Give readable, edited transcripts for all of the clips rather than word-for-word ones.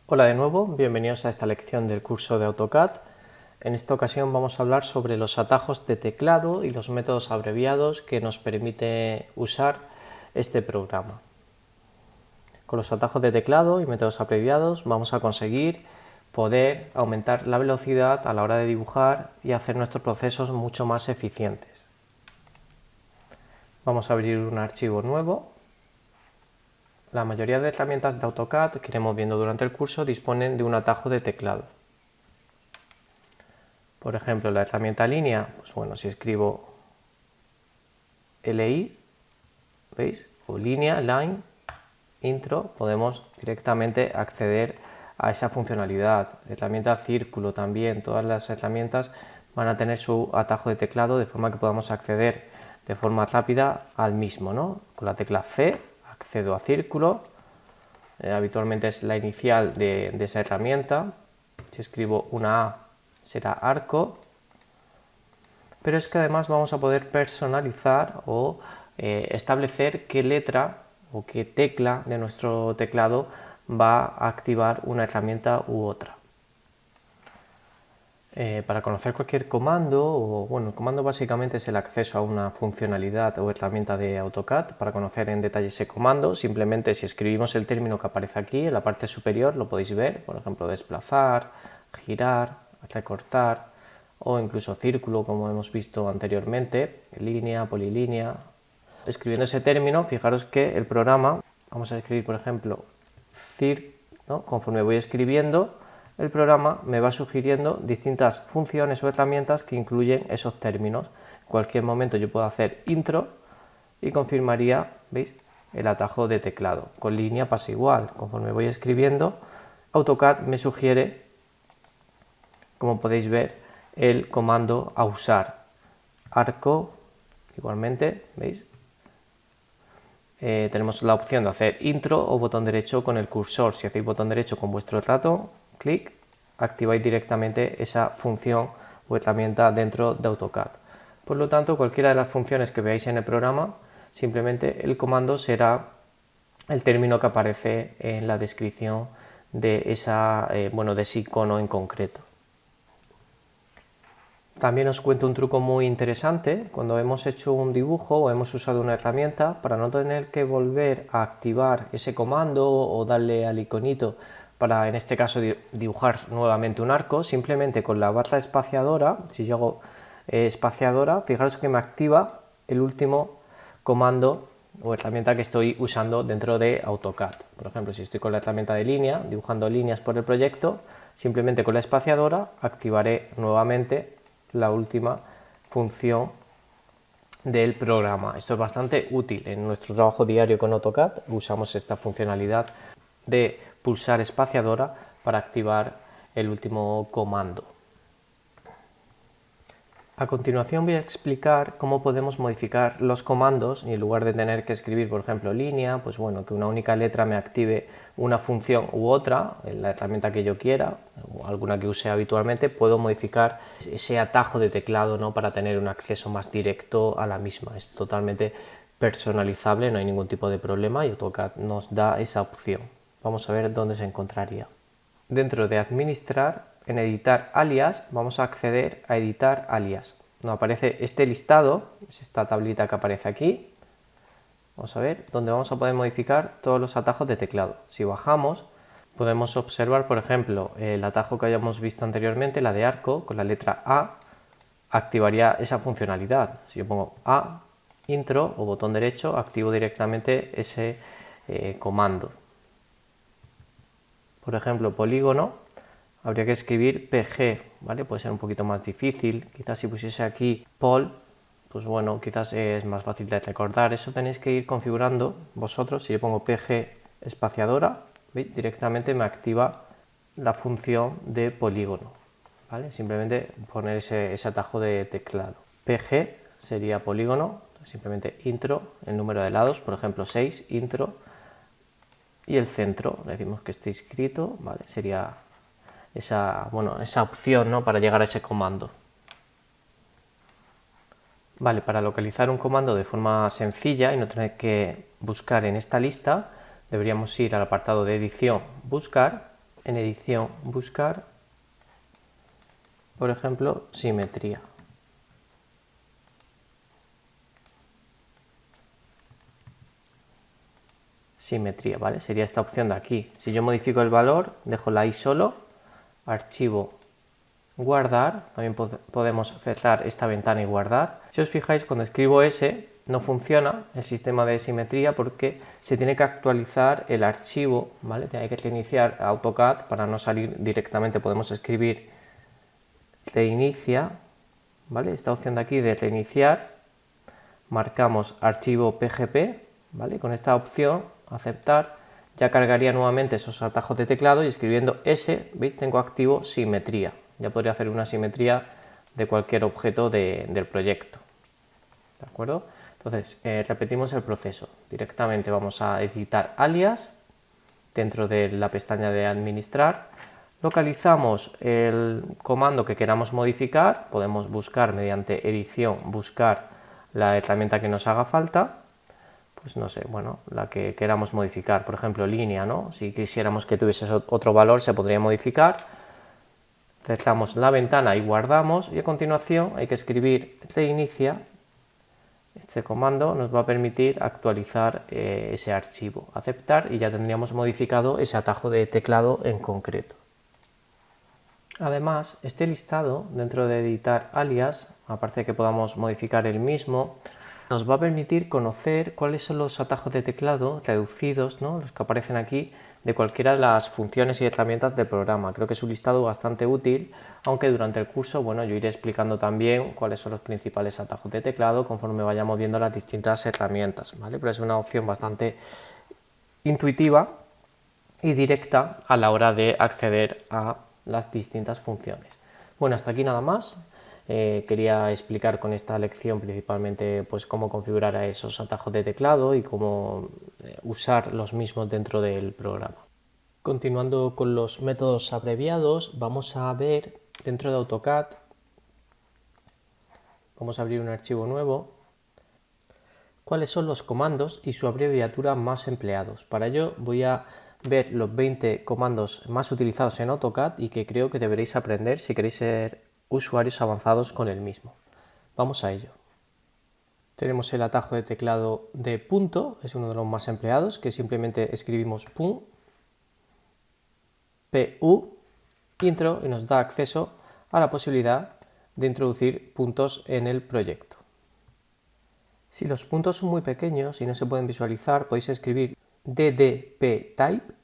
Hola de nuevo, bienvenidos a esta lección del curso de AutoCAD. En esta ocasión vamos a hablar sobre los atajos de teclado y los métodos abreviados que nos permite usar este programa. Con los atajos de teclado y métodos abreviados vamos a conseguir poder aumentar la velocidad a la hora de dibujar y hacer nuestros procesos mucho más eficientes. Vamos a abrir un archivo nuevo. La mayoría de herramientas de AutoCAD que iremos viendo durante el curso disponen de un atajo de teclado. Por ejemplo, la herramienta línea, pues bueno, si escribo LI, ¿veis? O línea, line, intro, podemos directamente acceder a esa funcionalidad. Herramienta círculo también, todas las herramientas van a tener su atajo de teclado de forma que podamos acceder de forma rápida al mismo, ¿no? Con la tecla C accedo a círculo, habitualmente es la inicial de esa herramienta. Si escribo una A será arco, pero es que además vamos a poder personalizar o establecer qué letra o qué tecla de nuestro teclado va a activar una herramienta u otra. Para conocer cualquier comando, el comando básicamente es el acceso a una funcionalidad o herramienta de AutoCAD. Para conocer en detalle ese comando, simplemente si escribimos el término que aparece aquí en la parte superior, lo podéis ver, por ejemplo, desplazar, girar, recortar o incluso círculo, como hemos visto anteriormente, línea, polilínea. Escribiendo ese término, fijaros que el programa, vamos a escribir, por ejemplo, ¿no? Conforme voy escribiendo, el programa me va sugiriendo distintas funciones o herramientas que incluyen esos términos. En cualquier momento yo puedo hacer intro y confirmaría, ¿veis?, el atajo de teclado. Con línea pasa igual, conforme voy escribiendo, AutoCAD me sugiere, como podéis ver, el comando a usar. Arco, igualmente, ¿veis? Tenemos la opción de hacer intro o botón derecho con el cursor. Si hacéis botón derecho con vuestro ratón, clic, activáis directamente esa función o herramienta dentro de AutoCAD. Por lo tanto, cualquiera de las funciones que veáis en el programa, simplemente el comando será el término que aparece en la descripción de ese icono en concreto. También os cuento un truco muy interesante. Cuando hemos hecho un dibujo o hemos usado una herramienta, para no tener que volver a activar ese comando o darle al iconito para, en este caso, dibujar nuevamente un arco, simplemente con la barra espaciadora, si yo hago espaciadora, fijaros que me activa el último comando o herramienta que estoy usando dentro de AutoCAD. Por ejemplo, si estoy con la herramienta de línea, dibujando líneas por el proyecto, simplemente con la espaciadora activaré nuevamente la última función del programa. Esto es bastante útil en nuestro trabajo diario con AutoCAD. Usamos esta funcionalidad de pulsar espaciadora para activar el último comando. A continuación voy a explicar cómo podemos modificar los comandos y en lugar de tener que escribir, por ejemplo, línea, pues bueno, que una única letra me active una función u otra, en la herramienta que yo quiera, o alguna que use habitualmente, puedo modificar ese atajo de teclado, ¿no?, para tener un acceso más directo a la misma. Es totalmente personalizable, no hay ningún tipo de problema y AutoCAD nos da esa opción. Vamos a ver dónde se encontraría. Dentro de administrar, en editar alias, vamos a acceder a editar alias. Nos aparece este listado, es esta tablita que aparece aquí. Vamos a ver, donde vamos a poder modificar todos los atajos de teclado. Si bajamos, podemos observar, por ejemplo, el atajo que hayamos visto anteriormente, la de arco, con la letra A, activaría esa funcionalidad. Si yo pongo A, intro o botón derecho, activo directamente ese comando. Por ejemplo, polígono, habría que escribir PG, ¿vale? Puede ser un poquito más difícil. Quizás si pusiese aquí pol, pues bueno, quizás es más fácil de recordar. Eso tenéis que ir configurando vosotros. Si yo pongo PG espaciadora, ¿veis?, directamente me activa la función de polígono, ¿vale? Simplemente poner ese atajo de teclado. PG sería polígono, simplemente intro, el número de lados, por ejemplo 6, intro, y el centro, le decimos que esté inscrito, ¿vale? Sería esa opción, ¿no?, para llegar a ese comando. Vale, para localizar un comando de forma sencilla y no tener que buscar en esta lista, deberíamos ir al apartado de edición, buscar, En edición, buscar, por ejemplo, simetría. Simetría, ¿vale? Sería esta opción de aquí. Si yo modifico el valor, dejo la i solo, archivo, guardar, también podemos cerrar esta ventana y guardar. Si os fijáis, cuando escribo S no funciona el sistema de simetría porque se tiene que actualizar el archivo, ¿vale? Hay que reiniciar AutoCAD para no salir directamente. Podemos escribir reinicia, ¿vale? Esta opción de aquí de reiniciar, marcamos archivo PGP, ¿vale? Con esta opción, aceptar, ya cargaría nuevamente esos atajos de teclado y escribiendo S, ¿veis? Tengo activo simetría. Ya podría hacer una simetría de cualquier objeto del proyecto. ¿De acuerdo? Entonces, repetimos el proceso. Directamente vamos a editar alias dentro de la pestaña de administrar. Localizamos el comando que queramos modificar. Podemos buscar mediante edición, buscar la herramienta que nos haga falta. Pues no sé, bueno, la que queramos modificar. Por ejemplo, línea, ¿no? Si quisiéramos que tuviese otro valor, se podría modificar. Cerramos la ventana y guardamos, y a continuación hay que escribir reinicia. Este comando nos va a permitir actualizar ese archivo, aceptar, y ya tendríamos modificado ese atajo de teclado en concreto. Además, este listado dentro de editar alias, aparte de que podamos modificar el mismo, nos va a permitir conocer cuáles son los atajos de teclado reducidos, ¿no? Los que aparecen aquí, de cualquiera de las funciones y herramientas del programa. Creo que es un listado bastante útil, aunque durante el curso, bueno, yo iré explicando también cuáles son los principales atajos de teclado conforme vayamos viendo las distintas herramientas, ¿vale? Pero es una opción bastante intuitiva y directa a la hora de acceder a las distintas funciones. Bueno, hasta aquí nada más. Quería explicar con esta lección principalmente pues cómo configurar a esos atajos de teclado y cómo usar los mismos dentro del programa. Continuando con los métodos abreviados, vamos a ver dentro de AutoCAD, vamos a abrir un archivo nuevo, cuáles son los comandos y su abreviatura más empleados. Para ello voy a ver los 20 comandos más utilizados en AutoCAD y que creo que deberéis aprender si queréis ser usuarios avanzados con el mismo. Vamos a ello. Tenemos el atajo de teclado de punto, es uno de los más empleados, que simplemente escribimos PU, intro, y nos da acceso a la posibilidad de introducir puntos en el proyecto. Si los puntos son muy pequeños y no se pueden visualizar, podéis escribir ddptype,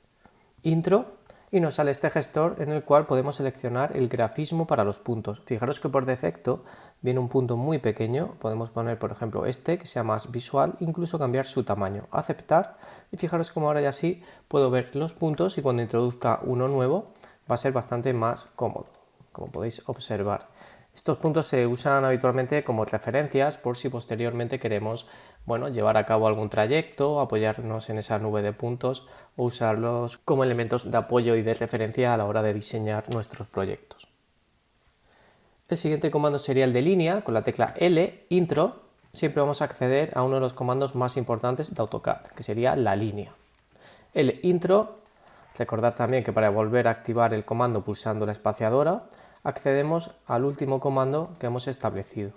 intro, y nos sale este gestor en el cual podemos seleccionar el grafismo para los puntos. Fijaros que por defecto viene un punto muy pequeño, podemos poner por ejemplo este que sea más visual, incluso cambiar su tamaño, aceptar, y fijaros como ahora ya sí puedo ver los puntos, y cuando introduzca uno nuevo va a ser bastante más cómodo, como podéis observar. Estos puntos se usan habitualmente como referencias por si posteriormente queremos, bueno, llevar a cabo algún trayecto, apoyarnos en esa nube de puntos o usarlos como elementos de apoyo y de referencia a la hora de diseñar nuestros proyectos. El siguiente comando sería el de línea, con la tecla L, intro. Siempre vamos a acceder a uno de los comandos más importantes de AutoCAD, que sería la línea. El intro, recordad también que para volver a activar el comando pulsando la espaciadora, accedemos al último comando que hemos establecido.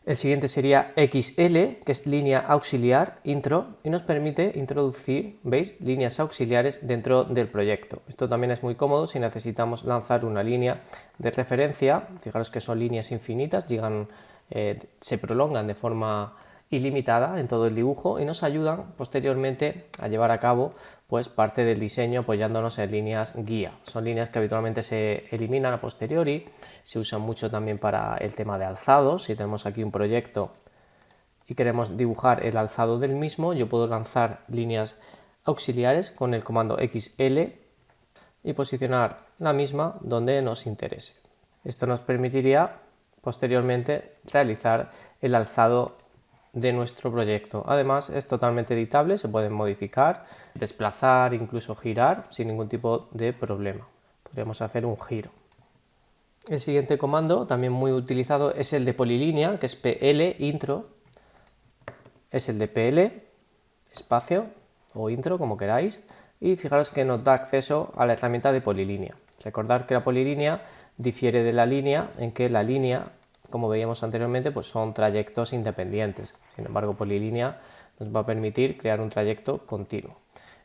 El siguiente sería XL, que es línea auxiliar, intro, y nos permite introducir, ¿veis?, líneas auxiliares dentro del proyecto. Esto también es muy cómodo si necesitamos lanzar una línea de referencia. Fijaros que son líneas infinitas, se prolongan de forma ilimitada en todo el dibujo y nos ayudan posteriormente a llevar a cabo pues parte del diseño apoyándonos en líneas guía. Son líneas que habitualmente se eliminan a posteriori, se usan mucho también para el tema de alzados. Si tenemos aquí un proyecto y queremos dibujar el alzado del mismo, yo puedo lanzar líneas auxiliares con el comando XL y posicionar la misma donde nos interese. Esto nos permitiría posteriormente realizar el alzado de nuestro proyecto. Además es totalmente editable, se pueden modificar, desplazar, incluso girar sin ningún tipo de problema. Podríamos hacer un giro. El siguiente comando, también muy utilizado, es el de polilínea, que es PL, intro. Es el de PL, espacio o intro, como queráis. y fijaros que nos da acceso a la herramienta de polilínea. Recordad que la polilínea difiere de la línea en que la línea, como veíamos anteriormente, pues son trayectos independientes. Sin embargo, polilínea nos va a permitir crear un trayecto continuo.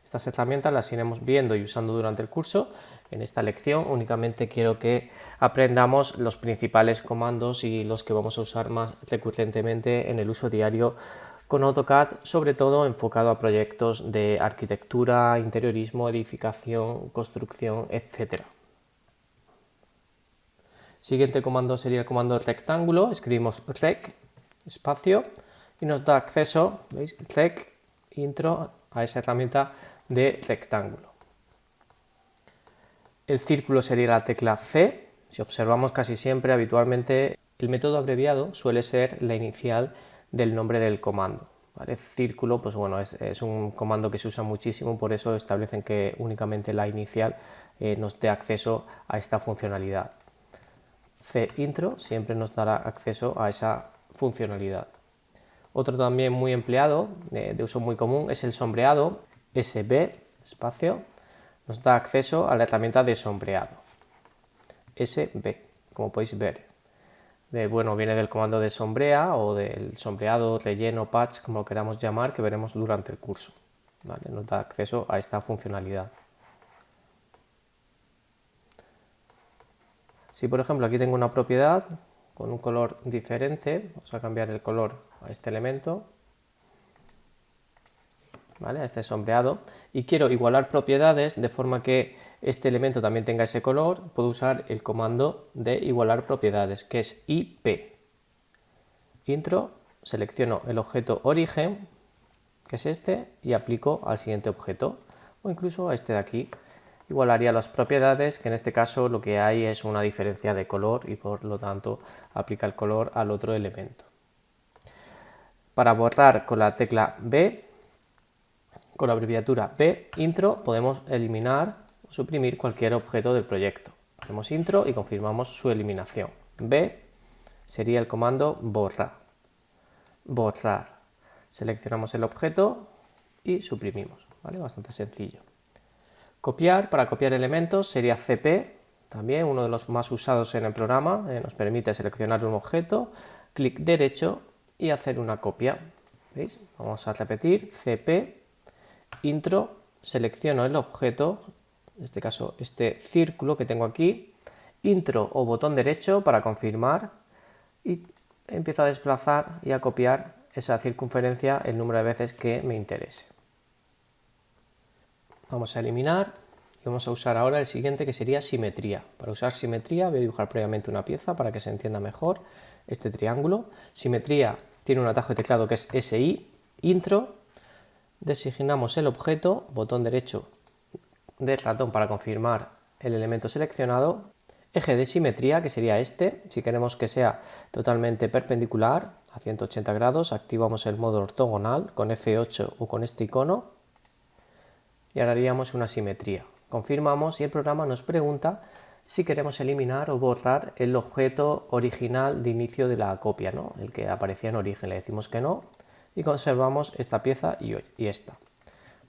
Estas herramientas las iremos viendo y usando durante el curso. En esta lección únicamente quiero que aprendamos los principales comandos y los que vamos a usar más recurrentemente en el uso diario con AutoCAD, sobre todo enfocado a proyectos de arquitectura, interiorismo, edificación, construcción, etc. Siguiente comando sería el comando rectángulo. Escribimos rec, espacio, y nos da acceso, ¿veis? Rec, intro, a esa herramienta de rectángulo. El círculo sería la tecla C. Si observamos casi siempre, habitualmente, el método abreviado suele ser la inicial del nombre del comando. ¿Vale? Círculo, pues bueno, es un comando que se usa muchísimo, por eso establecen que únicamente la inicial nos dé acceso a esta funcionalidad. C intro siempre nos dará acceso a esa funcionalidad. Otro también muy empleado, de uso muy común, es el sombreado. SB, espacio, nos da acceso a la herramienta de sombreado. SB, como podéis ver. Bueno, viene del comando de sombrea o del sombreado, relleno, patch, como lo queramos llamar, que veremos durante el curso. ¿Vale? Nos da acceso a esta funcionalidad. Si por ejemplo aquí tengo una propiedad con un color diferente, vamos a cambiar el color a este elemento, ¿vale? A este sombreado, y quiero igualar propiedades de forma que este elemento también tenga ese color, puedo usar el comando de igualar propiedades, que es IP. Intro, selecciono el objeto origen, que es este, y aplico al siguiente objeto, o incluso a este de aquí. Igualaría las propiedades, que en este caso lo que hay es una diferencia de color y por lo tanto aplica el color al otro elemento. Para borrar con la tecla B, con la abreviatura B, intro, podemos eliminar o suprimir cualquier objeto del proyecto. Hacemos intro y confirmamos su eliminación. B sería el comando borrar. Borrar. Seleccionamos el objeto y suprimimos. ¿Vale? Bastante sencillo. Copiar, para copiar elementos sería CP, también uno de los más usados en el programa, nos permite seleccionar un objeto, clic derecho y hacer una copia. ¿Veis? Vamos a repetir, CP, intro, selecciono el objeto, en este caso este círculo que tengo aquí, intro o botón derecho para confirmar y empiezo a desplazar y a copiar esa circunferencia el número de veces que me interese. Vamos a eliminar y vamos a usar ahora el siguiente, que sería simetría. Para usar simetría voy a dibujar previamente una pieza para que se entienda mejor este triángulo. Simetría tiene un atajo de teclado que es SI, intro, designamos el objeto, botón derecho del ratón para confirmar el elemento seleccionado, eje de simetría, que sería este. Si queremos que sea totalmente perpendicular a 180 grados, activamos el modo ortogonal con F8 o con este icono, y ahora haríamos una simetría. Confirmamos y el programa nos pregunta si queremos eliminar o borrar el objeto original de inicio de la copia, ¿no? El que aparecía en origen. Le decimos que no y conservamos esta pieza y esta.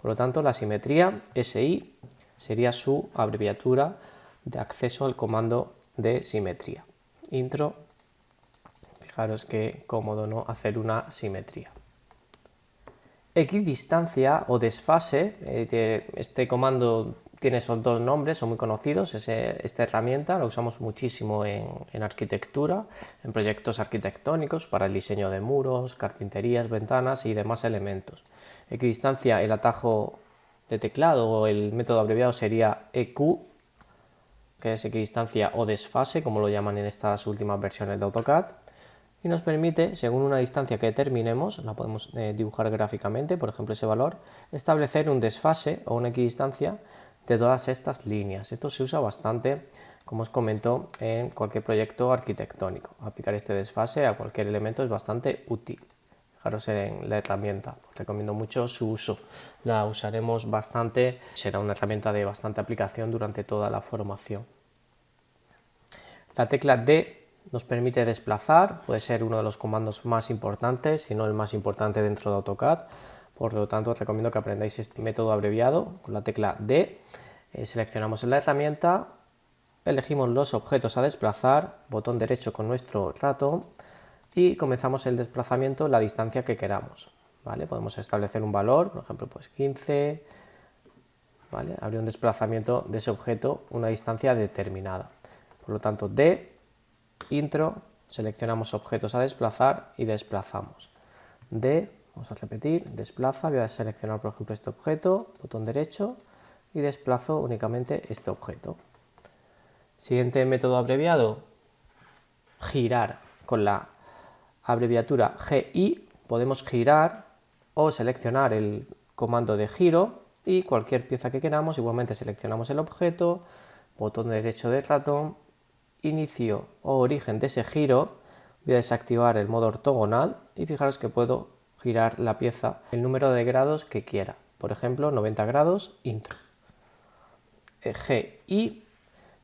Por lo tanto, la simetría SI sería su abreviatura de acceso al comando de simetría. Intro, fijaros qué cómodo, ¿no?, hacer una simetría. Equidistancia o desfase, este comando tiene esos dos nombres, son muy conocidos. Esta herramienta la usamos muchísimo en arquitectura, en proyectos arquitectónicos para el diseño de muros, carpinterías, ventanas y demás elementos. Equidistancia, el atajo de teclado o el método abreviado sería EQ, que es equidistancia o desfase, como lo llaman en estas últimas versiones de AutoCAD. Y nos permite, según una distancia que determinemos, la podemos dibujar gráficamente, por ejemplo ese valor, establecer un desfase o una equidistancia de todas estas líneas. Esto se usa bastante, como os comento, en cualquier proyecto arquitectónico. Aplicar este desfase a cualquier elemento es bastante útil. Fijaros en la herramienta, os recomiendo mucho su uso. La usaremos bastante, será una herramienta de bastante aplicación durante toda la formación. La tecla D nos permite desplazar, puede ser uno de los comandos más importantes, si no el más importante dentro de AutoCAD, Por lo tanto, os recomiendo que aprendáis este método abreviado con la tecla D. Seleccionamos en la herramienta, elegimos los objetos a desplazar, botón derecho con nuestro ratón y comenzamos el desplazamiento en la distancia que queramos. ¿Vale? Podemos establecer un valor, por ejemplo, pues 15, ¿vale? Habría un desplazamiento de ese objeto una distancia determinada. Por lo tanto, D, intro, seleccionamos objetos a desplazar y desplazamos. D, vamos a repetir, desplaza, voy a seleccionar por ejemplo este objeto, botón derecho y desplazo únicamente este objeto. Siguiente método abreviado, girar. Con la abreviatura GI podemos girar o seleccionar el comando de giro y cualquier pieza que queramos, igualmente seleccionamos el objeto, botón derecho del ratón, inicio o origen de ese giro, voy a desactivar el modo ortogonal y fijaros que puedo girar la pieza el número de grados que quiera, por ejemplo 90 grados, intro. GI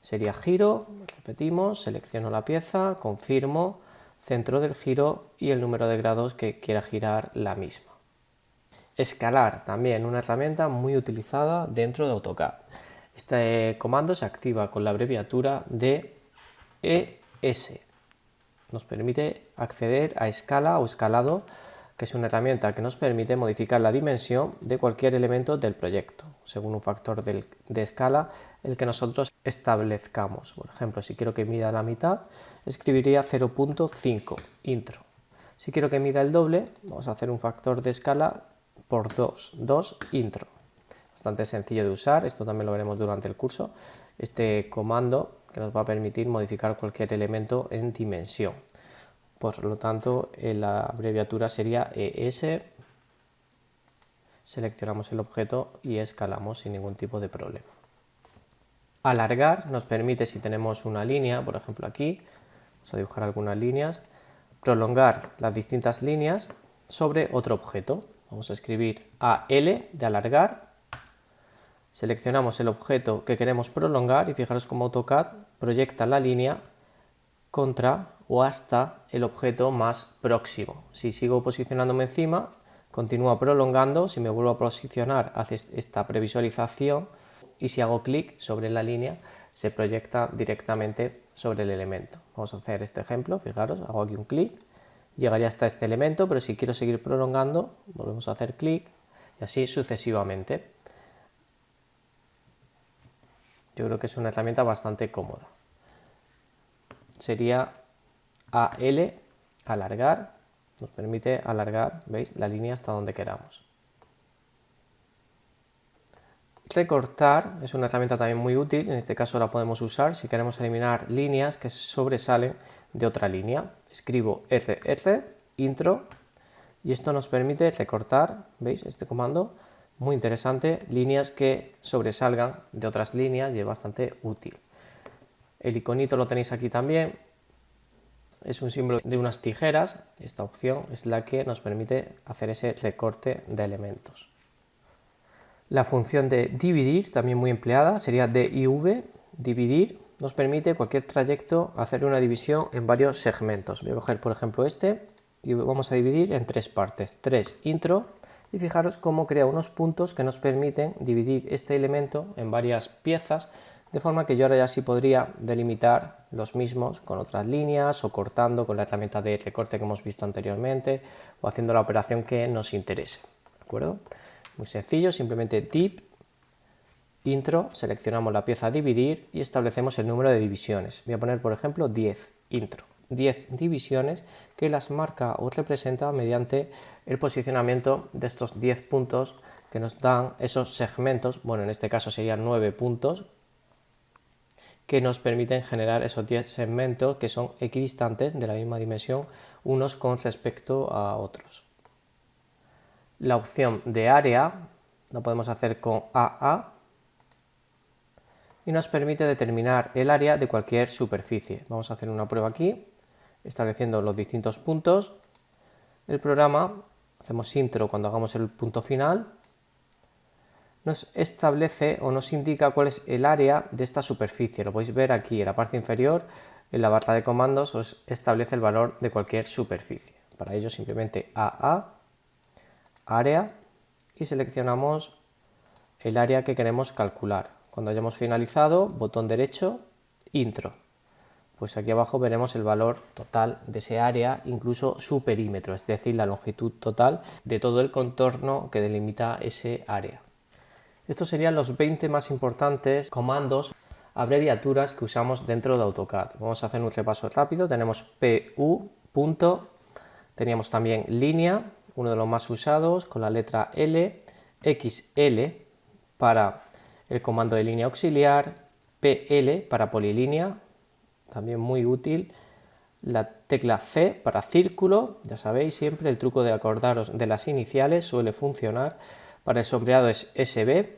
sería giro, repetimos, selecciono la pieza, confirmo, centro del giro y el número de grados que quiera girar la misma. Escalar, también una herramienta muy utilizada dentro de AutoCAD. Este comando se activa con la abreviatura de ES. Nos permite acceder a escala o escalado, que es una herramienta que nos permite modificar la dimensión de cualquier elemento del proyecto, según un factor de escala el que nosotros establezcamos. Por ejemplo, si quiero que mida la mitad, escribiría 0.5, intro. Si quiero que mida el doble, vamos a hacer un factor de escala por 2, intro. Bastante sencillo de usar, esto también lo veremos durante el curso, este comando que nos va a permitir modificar cualquier elemento en dimensión. Por lo tanto, la abreviatura sería ES, seleccionamos el objeto y escalamos sin ningún tipo de problema. Alargar nos permite, si tenemos una línea, por ejemplo aquí, vamos a dibujar algunas líneas, prolongar las distintas líneas sobre otro objeto. Vamos a escribir AL de alargar, seleccionamos el objeto que queremos prolongar y fijaros cómo AutoCAD proyecta la línea contra o hasta el objeto más próximo. Si sigo posicionándome encima, continúa prolongando, si me vuelvo a posicionar hace esta previsualización y si hago clic sobre la línea se proyecta directamente sobre el elemento. Vamos a hacer este ejemplo, fijaros, hago aquí un clic, llegaría hasta este elemento, pero si quiero seguir prolongando, volvemos a hacer clic y así sucesivamente. Yo creo que es una herramienta bastante cómoda. Sería AL, alargar, nos permite alargar, ¿veis?, la línea hasta donde queramos. Recortar es una herramienta también muy útil, en este caso la podemos usar si queremos eliminar líneas que sobresalen de otra línea. Escribo RR, intro, y esto nos permite recortar, ¿veis?, este comando, muy interesante, líneas que sobresalgan de otras líneas y es bastante útil. El iconito lo tenéis aquí también, es un símbolo de unas tijeras, esta opción es la que nos permite hacer ese recorte de elementos. La función de dividir, también muy empleada, sería div, dividir, nos permite cualquier trayecto hacer una división en varios segmentos. Voy a coger por ejemplo este y vamos a dividir en 3 partes, 3 intro, y fijaros cómo crea unos puntos que nos permiten dividir este elemento en varias piezas, de forma que yo ahora ya sí podría delimitar los mismos con otras líneas o cortando con la herramienta de recorte que hemos visto anteriormente o haciendo la operación que nos interese. ¿De acuerdo? Muy sencillo, simplemente div, intro, seleccionamos la pieza a dividir y establecemos el número de divisiones. Voy a poner por ejemplo 10, intro. 10 divisiones que las marca o representa mediante el posicionamiento de estos 10 puntos que nos dan esos segmentos, bueno en este caso serían 9 puntos, que nos permiten generar esos 10 segmentos que son equidistantes de la misma dimensión unos con respecto a otros. La opción de área lo podemos hacer con AA y nos permite determinar el área de cualquier superficie. Vamos a hacer una prueba aquí, estableciendo los distintos puntos. El programa, hacemos intro cuando hagamos el punto final, nos establece o nos indica cuál es el área de esta superficie. Lo podéis ver aquí en la parte inferior, en la barra de comandos os establece el valor de cualquier superficie. Para ello simplemente AA, área, y seleccionamos el área que queremos calcular. Cuando hayamos finalizado, botón derecho, intro. Pues aquí abajo veremos el valor total de ese área, incluso su perímetro, es decir, la longitud total de todo el contorno que delimita ese área. Estos serían los 20 más importantes comandos, abreviaturas que usamos dentro de AutoCAD. Vamos a hacer un repaso rápido. Tenemos PU, punto, teníamos también línea, uno de los más usados, con la letra L, XL para el comando de línea auxiliar, PL para polilínea, también muy útil, la tecla C para círculo, ya sabéis siempre el truco de acordaros de las iniciales suele funcionar. Para el sombreado es SB,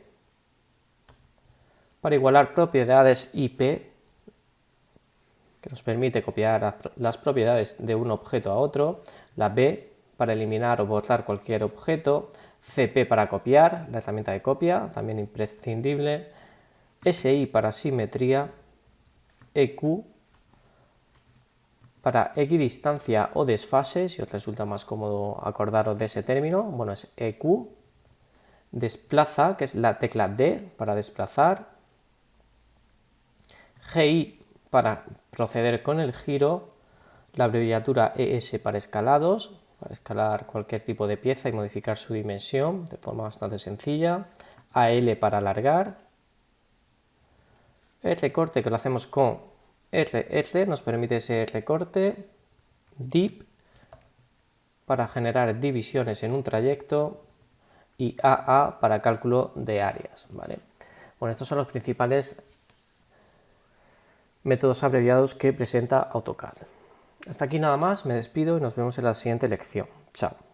para igualar propiedades IP, que nos permite copiar las propiedades de un objeto a otro, la B para eliminar o borrar cualquier objeto, CP para copiar, la herramienta de copia, también imprescindible, SI para simetría, EQ para equidistancia o desfase, si os resulta más cómodo acordaros de ese término, bueno, es EQ, desplaza, que es la tecla D para desplazar, GI para proceder con el giro, la abreviatura ES para escalados, para escalar cualquier tipo de pieza y modificar su dimensión de forma bastante sencilla, AL para alargar, el recorte que lo hacemos con RR, nos permite ese recorte, Dip para generar divisiones en un trayecto y AA para cálculo de áreas, ¿vale? Bueno, estos son los principales métodos abreviados que presenta AutoCAD. Hasta aquí nada más, me despido y nos vemos en la siguiente lección. Chao.